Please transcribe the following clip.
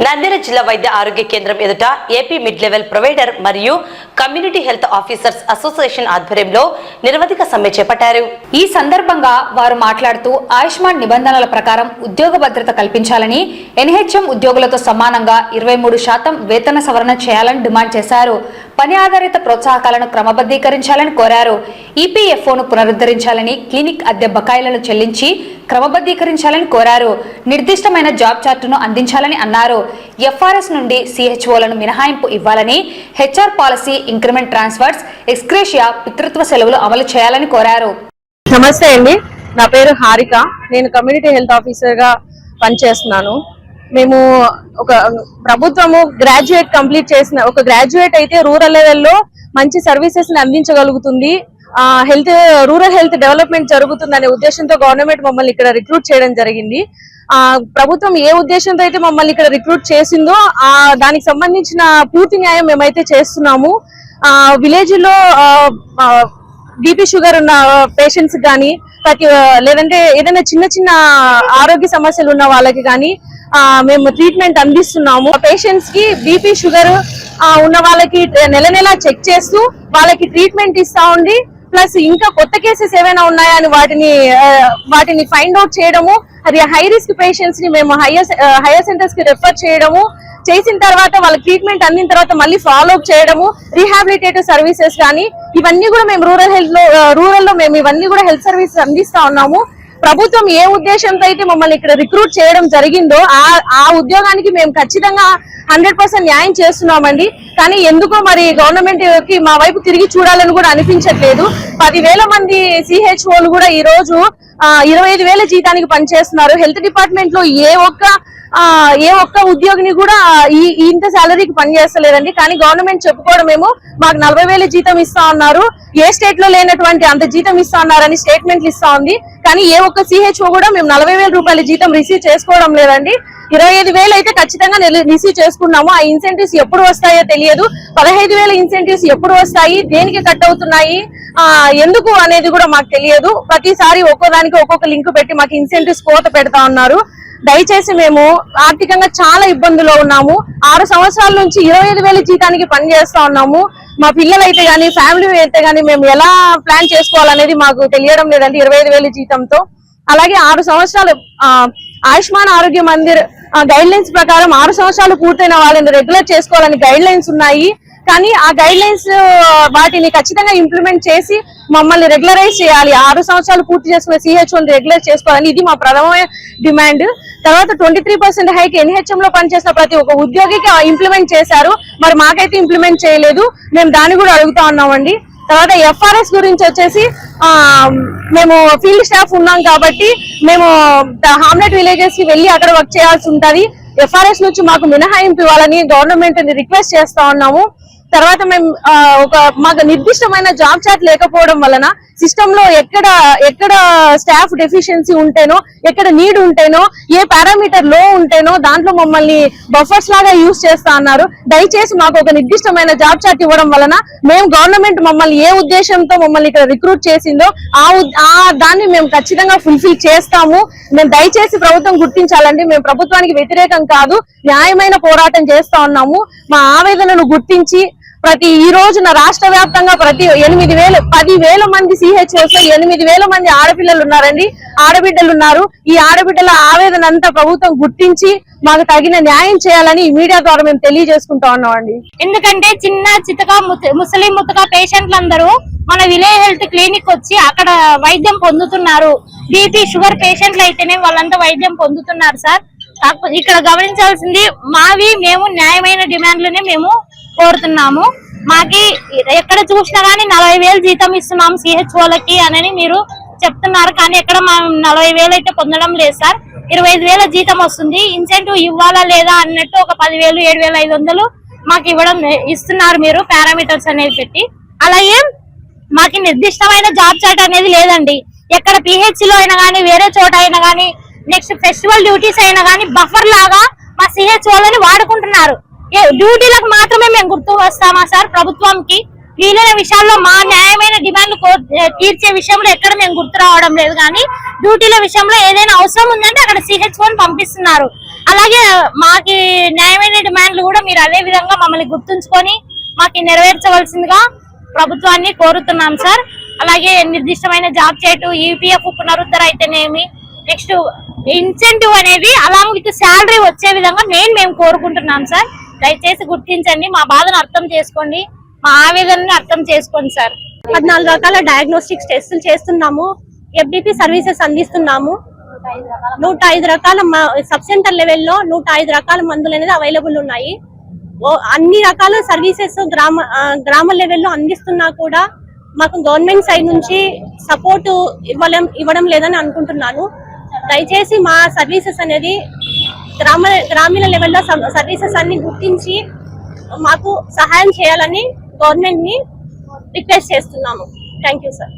నంద్యాల జిల్లా వైద్య ఆరోగ్య కేంద్రం ఎదుట ఏపీ మిడ్ లెవెల్ ప్రొవైడర్ మరియు కమ్యూనిటీ హెల్త్ ఆఫీసర్స్ అసోసియేషన్ ఆధ్వర్యంలో నిరవధిక సమ్మె చేపట్టారు. ఈ సందర్భంగా వారు మాట్లాడుతూ ఆయుష్మాన్ నిబంధనల ప్రకారం ఉద్యోగ భద్రత కల్పించాలని, ఎన్హెచ్ఎం ఉద్యోగులతో సమానంగా 23% వేతన సవరణ చేయాలని డిమాండ్ చేశారు. పని ఆధారిత ప్రోత్సాహకాలను క్రమబద్ధీకరించాలని కోరారు. ఈపీఎఫ్ఓను పునరుద్ధరించాలని, క్లినిక్ అద్దె బకాయిలను చెల్లించి క్రమబద్ధీకరించాలని కోరారు. నిర్దిష్టమైన జాబ్ చార్టును అందించాలని అన్నారు. ఎఫ్ఆర్ఎస్ నుండి సిహెచ్ఓలను మినహాయింపు ఇవ్వాలని, HR policy, increment transfers, ex gratia, పితృత్వ సెలవులు అమలు చేయాలని కోరారు. నమస్తే అండి, నా పేరు హారిక. నేను కమ్యూనిటీ హెల్త్ ఆఫీసర్ గా పనిచేస్తున్నాను. మేము ఒక ప్రభుత్వము గ్రాడ్యుయేట్ కంప్లీట్ చేసిన ఒక గ్రాడ్యుయేట్ అయితే రూరల్ లెవెల్లో మంచి సర్వీసెస్ ని అందించగలుగుతుంది, రూరల్ హెల్త్ డెవలప్మెంట్ జరుగుతుందనే ఉద్దేశంతో గవర్నమెంట్ మమ్మల్ని ఇక్కడ రిక్రూట్ చేయడం జరిగింది. ప్రభుత్వం ఏ ఉద్దేశంతో అయితే మమ్మల్ని ఇక్కడ రిక్రూట్ చేసిందో దానికి సంబంధించిన పూర్తి న్యాయం మేమైతే చేస్తున్నాము. విలేజ్ లో బీపీ షుగర్ ఉన్న పేషెంట్స్ కానీ, లేదంటే ఏదైనా చిన్న చిన్న ఆరోగ్య సమస్యలు ఉన్న వాళ్ళకి కానీ మేము ట్రీట్మెంట్ అందిస్తున్నాము. పేషెంట్స్ కి బీపీ షుగర్ ఉన్న వాళ్ళకి నెల నెల చెక్ చేస్తూ వాళ్ళకి ట్రీట్మెంట్ ఇస్తా ఉండి, ప్లస్ ఇంకా కొత్త కేసెస్ ఏమైనా ఉన్నాయా అని వాటిని ఫైండ్ అవుట్ చేయడము, అది హై రిస్క్ పేషెంట్స్ ని మేము హైయర్ సెంటర్స్ కి రెఫర్ చేయడము, చేసిన తర్వాత వాళ్ళ ట్రీట్మెంట్ అందిన తర్వాత మళ్ళీ ఫాలో అప్ చేయడము, రీహాబిలిటేటివ్ సర్వీసెస్ కానీ ఇవన్నీ కూడా మేము రూరల్ లో మేము ఇవన్నీ కూడా హెల్త్ సర్వీసెస్ అందిస్తా ఉన్నాము. ప్రభుత్వం ఏ ఉద్దేశంతో అయితే మమ్మల్ని ఇక్కడ రిక్రూట్ చేయడం జరిగిందో ఆ ఉద్యోగానికి మేము ఖచ్చితంగా 100% న్యాయం చేస్తున్నామండి. కానీ ఎందుకో మరి గవర్నమెంట్ కి మా వైపు తిరిగి చూడాలని కూడా అనిపించట్లేదు. 10,000 మంది సిహెచ్ఓలు కూడా ఈ రోజు 25,000 జీతానికి పనిచేస్తున్నారు. హెల్త్ డిపార్ట్మెంట్ లో ఏ ఒక్క ఉద్యోగిని కూడా ఇంత శాలరీకి పనిచేస్తలేదండి. కానీ గవర్నమెంట్ చెప్పుకోవడం ఏమో మాకు 40,000 జీతం ఇస్తా ఉన్నారు, ఏ స్టేట్ లో లేనటువంటి అంత జీతం ఇస్తా ఉన్నారని స్టేట్మెంట్లు ఇస్తా ఉంది. కానీ ఏ ఒక్క సిహెచ్ఓ కూడా మేము 40,000 రూపాయల జీతం రిసీవ్ చేసుకోవడం లేదండి. 25,000 అయితే ఖచ్చితంగా రిసీవ్ చేసుకున్నాము. ఆ ఇన్సెంటివ్స్ ఎప్పుడు వస్తాయో తెలియదు. 15,000 ఇన్సెంటివ్స్ ఎప్పుడు వస్తాయి, దేనికి కట్ అవుతున్నాయి, ఎందుకు అనేది కూడా మాకు తెలియదు. ప్రతిసారి ఒక్కోదానికి ఒక్కొక్క లింక్ పెట్టి మాకు ఇన్సెంటివ్స్ కోత పెడతా ఉన్నారు. దయచేసి మేము ఆర్థికంగా చాలా ఇబ్బందులో ఉన్నాము. 6 సంవత్సరాల నుంచి 25,000 జీతానికి పనిచేస్తా ఉన్నాము. మా పిల్లలు అయితే గానీ, ఫ్యామిలీ అయితే గానీ మేము ఎలా ప్లాన్ చేసుకోవాలనేది మాకు తెలియడం లేదండి 25,000 జీతంతో. అలాగే 6 సంవత్సరాలు ఆయుష్మాన్ ఆరోగ్య మందిర్ గైడ్ లైన్స్ ప్రకారం 6 సంవత్సరాలు పూర్తయిన వాళ్ళని రెగ్యులర్ చేసుకోవాలని గైడ్ లైన్స్ ఉన్నాయి. కానీ ఆ గైడ్ లైన్స్ వాటిని ఖచ్చితంగా ఇంప్లిమెంట్ చేసి మమ్మల్ని రెగ్యులరైజ్ చేయాలి. 6 సంవత్సరాలు పూర్తి చేసుకున్న సిహెచ్ఓని రెగ్యులర్ చేసుకోవాలని ఇది మా ప్రథమ డిమాండ్. తర్వాత 23% హైక్ ఎన్హెచ్ఎం లో పనిచేసిన ప్రతి ఒక్క ఉద్యోగికి ఇంప్లిమెంట్ చేశారు, మరి మాకైతే ఇంప్లిమెంట్ చేయలేదు. మేము దాన్ని కూడా అడుగుతా ఉన్నామండి. తర్వాత ఎఫ్ఆర్ఎస్ గురించి వచ్చేసి మేము ఫీల్డ్ స్టాఫ్ ఉన్నాం కాబట్టి మేము హామ్లెట్ విలేజెస్ కి వెళ్ళి అక్కడ వర్క్ చేయాల్సి ఉంటది. ఎఫ్ఆర్ఎస్ నుంచి మాకు మినహాయింపు ఇవ్వాలని గవర్నమెంట్ ని రిక్వెస్ట్ చేస్తా ఉన్నాము. తర్వాత మేము మాకు నిర్దిష్టమైన జాబ్ చార్ట్ లేకపోవడం వలన సిస్టమ్ లో ఎక్కడ స్టాఫ్ డెఫిషియన్సీ ఉంటేనో, ఎక్కడ నీడ్ ఉంటేనో, ఏ పారామీటర్ లో ఉంటేనో దాంట్లో మమ్మల్ని బఫర్స్ లాగా యూజ్ చేస్తా అన్నారు. దయచేసి మాకు ఒక నిర్దిష్టమైన జాబ్ చార్ట్ ఇవ్వడం వలన మేము గవర్నమెంట్ మమ్మల్ని ఏ ఉద్దేశంతో మమ్మల్ని ఇక్కడ రిక్రూట్ చేసిందో దాన్ని మేము ఖచ్చితంగా ఫుల్ఫిల్ చేస్తాము. మేము దయచేసి ప్రభుత్వం గుర్తించాలండి. మేము ప్రభుత్వానికి వ్యతిరేకం కాదు, న్యాయమైన పోరాటం చేస్తా ఉన్నాము. మా ఆవేదనను గుర్తించి ఈ రోజున రాష్ట్ర వ్యాప్తంగా ప్రతి 10,000 మంది సిహెచ్ఓస్ 8,000 మంది ఆడపిల్లలు ఉన్నారండి, ఆడబిడ్డలు ఉన్నారు. ఈ ఆడబిడ్డల ఆవేదన అంతా ప్రభుత్వం గుర్తించి మాకు తగిన న్యాయం చేయాలని ఈ మీడియా ద్వారా మేము తెలియజేసుకుంటా ఉన్నామండి. ఎందుకంటే చిన్న చితక ముసలిం ముతక పేషెంట్లందరూ మన విలేజ్ హెల్త్ క్లినిక్ వచ్చి అక్కడ వైద్యం పొందుతున్నారు. బీపీ షుగర్ పేషెంట్లు అయితేనే వాళ్ళంతా వైద్యం పొందుతున్నారు సార్. కాకపోతే ఇక్కడ గమనించాల్సింది మేము న్యాయమైన డిమాండ్లనే మేము కోరుతున్నాము. మాకి ఎక్కడ చూసినా గానీ 40,000 జీతం ఇస్తున్నాం సిహెచ్ఓలకి అని మీరు చెప్తున్నారు. కానీ ఎక్కడ మనం 40,000 అయితే పొందడం లేదు సార్. 25,000 జీతం వస్తుంది. ఇన్సెంటివ్ ఇవ్వాలా లేదా అన్నట్టు ఒక 10,000, 7,500 మాకు ఇస్తున్నారు మీరు పారామీటర్స్ అనేది పెట్టి. అలాగే మాకు నిర్దిష్టమైన జాబ్ చార్ట్ అనేది లేదండి. ఎక్కడ పిహెచ్ లో అయినా గానీ, వేరే చోట అయినా గానీ, నెక్స్ట్ ఫెస్టివల్ డ్యూటీస్ అయినా గానీ బఫర్ లాగా మా సిహెచ్ఓలని వాడుకుంటున్నారు. డ్యూటీలకు మాత్రమే మేము గుర్తు వస్తామా సార్ ప్రభుత్వంకి? వీలైన విషయాల్లో మా న్యాయమైన డిమాండ్లు తీర్చే విషయంలో ఎక్కడ మేము గుర్తు రావడం లేదు. కానీ డ్యూటీల విషయంలో ఏదైనా అవసరం ఉందంటే అక్కడ CH1 పంపిస్తున్నారు. అలాగే మాకి న్యాయమైన డిమాండ్లు కూడా మీరు అదే విధంగా మమ్మల్ని గుర్తుంచుకొని మాకు నెరవేర్చవలసిందిగా ప్రభుత్వాన్ని కోరుతున్నాం సార్. అలాగే నిర్దిష్టమైన జాబ్ చేయటం, EPF పునరుద్ధరణ అయితేనేమి, నెక్స్ట్ ఇన్సెంటివ్ అనేది అలాంగ్ విత్ శాలరీ వచ్చే విధంగా మేము కోరుకుంటున్నాం సార్. దయచేసి గుర్తించండి, మా బాధను అర్థం చేసుకోండి, మా ఆవేదనని అర్థం చేసుకోండి సార్. 14 రకాల డయాగ్నోస్టిక్స్ టెస్టులు చేస్తున్నాము, FDP సర్వీసెస్ అందిస్తున్నాము. 105 రకాల సబ్ సెంటర్ లెవెల్లో 105 రకాల మందులు అనేది అవైలబుల్ ఉన్నాయి. అన్ని రకాల సర్వీసెస్ గ్రామ లెవెల్లో అందిస్తున్నా కూడా మాకు గవర్నమెంట్ సైడ్ నుంచి సపోర్ట్ ఇవ్వడం లేదని అనుకుంటున్నాను. దయచేసి మా సర్వీసెస్ అనేది గ్రామీణ లెవెల్లో సర్వీసెస్ అన్ని గుర్తించి మాకు సహాయం చేయాలని గవర్నమెంట్ ని రిక్వెస్ట్ చేస్తున్నాము. Thank you sir.